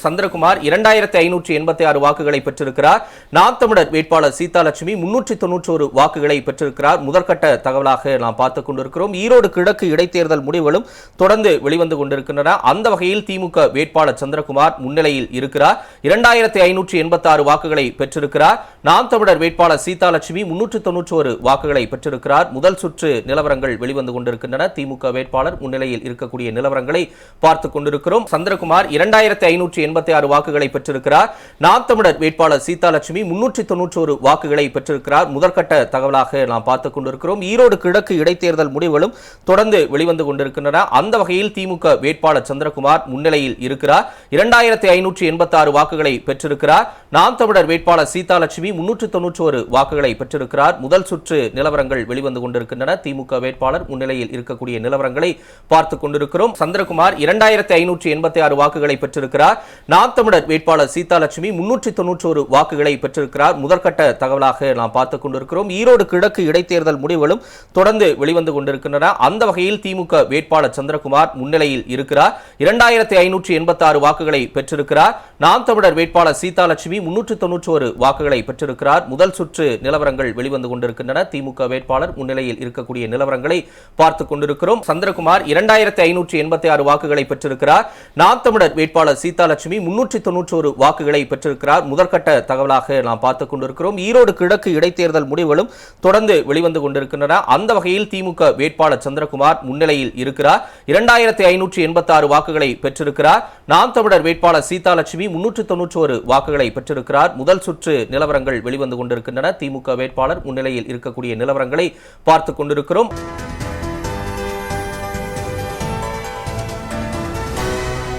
சந்திரகுமார் 2586 வாக்குகளை பெற்றிருக்கிறார். நாம் தமிழர் வேட்பாளர் சீதாலட்சுமி 391 வாக்குகளை பெற்றிருக்கிறார். முதற்கட்ட தகவலாக நாம் பார்த்துக் கொண்டிருக்கிறோம். ஈரோடு கிழக்கு இடைத்தேர்தல் முடிவுகளும் தொடர்ந்து வெளிவந்து கொண்டிருக்கின்றன. அந்த வகையில் திமுக வேட்பாளர் சந்திரகுமார் முன்னிலையில் இருக்கிறார். 2586 வாக்குகளை பெற்றிருக்கிறார். நாம் தமிழர் வேட்பாளர் சீதாலட்சுமி 391 வாக்குகளை பெற்றிருக்கிறார். முதல் சுற்று நிலவரங்கள் வெளிவந்து கொண்டிருக்கின்றன. திமுக வேட்பாளர் முன்னிலையில் இருக்கக்கூடிய நிலவரங்களை பார்த்துக் கொண்டிருக்கிறோம். சந்திரகுமார் 2586 வாக்குகளை பெற்றிருக்கிறார். நாம் தமிழர் வேட்பாளர் சீதாலட்சுமி 391 வாக்குகளை பெற்றிருக்கிறார். முதற்கட்ட தகவலாக நாம் பார்த்துக் கொண்டிருக்கிறோம். ஈரோடு கிழக்கு இடைத்தேர்தல் முடிவுகளும் தொடர்ந்து வெளிவந்து கொண்டிருக்கின்றன. அந்த வகையில் திமுக வேட்பாளர் சந்திரகுமார் முன்னிலையில் இருக்கிறார். 2586 வாக்குகளை பெற்றிருக்கிறார். நாம் தமிழர் வேட்பாளர் சீதாலட்சுமி 391 வாக்குகளை பெற்றிருக்கிறார். முதல் சுற்று நிலவரங்கள் வெளிவந்து கொண்டிருக்கின்றன. திமுக வேட்பாளர் முன்னிலையில் இருக்கக்கூடிய நிலவரங்களை பார்த்துக் கொண்டிருக்கிறோம். சந்திரகுமார் 2586 வாக்குகளை பெற்றிருக்கிறார். நாம் தமிழர் வேட்பாளர் சீதாலட்சுமி 391 வாக்குகளை பெற்றிருக்கிறார். முதற்கட்ட தகவலாக நாம் பார்த்துக் கொண்டிருக்கிறோம். ஈரோடு கிழக்கு இடைத்தேர்தல் முடிவுகளும் தொடர்ந்து வெளிவந்து கொண்டிருக்கின்றன. அந்த வகையில் திமுக வேட்பாளர் சந்திரகுமார் முன்னிலையில் இருக்கிறார். 2586 வாக்குகளை பெற்றிருக்கிறார். நாம் தமிழர் வேட்பாளர் சீதாலட்சுமி 391 வாக்குகளை பெற்றிருக்கிறார். முதல் சுற்று நிலவரங்கள் வெளிவந்து கொண்டிருக்கின்றன. திமுக வேட்பாளர் முன்னிலையில் இருக்கக்கூடிய நிலவரங்களை பார்த்துக் கொண்டிருக்கிறோம். சந்திரகுமார் 2586 வாக்குகளை பெற்றிருக்கிறார். நாம் தமிழர் வேட்பாளர் சீதாலட்சுமி 391 வாக்குகளை பெற்றிருக்கிறார். முதற்கட்ட தகவலாக நாம் பார்த்துக் கொண்டிருக்கிறோம். ஈரோடு கிழக்கு இடைத்தேர்தல் முடிவுகளும் தொடர்ந்து வெளிவந்து கொண்டிருக்கின்றன. அந்த வகையில் திமுக வேட்பாளர் சந்திரகுமார் முன்னிலையில் இருக்கிறார். 2586 வாக்குகளை பெற்றிருக்கிறார். நாம் தமிழர் வேட்பாளர் சீதாலட்சுமி 391 வாக்குகளை பெற்றிருக்கிறார். முதல் சுற்று நிலவரங்கள் வெளிவந்து கொண்டிருக்கின்றன. திமுக வேட்பாளர் முன்னிலையில் இருக்கக்கூடிய நிலவரங்களை பார்த்துக் கொண்டிருக்கிறோம்.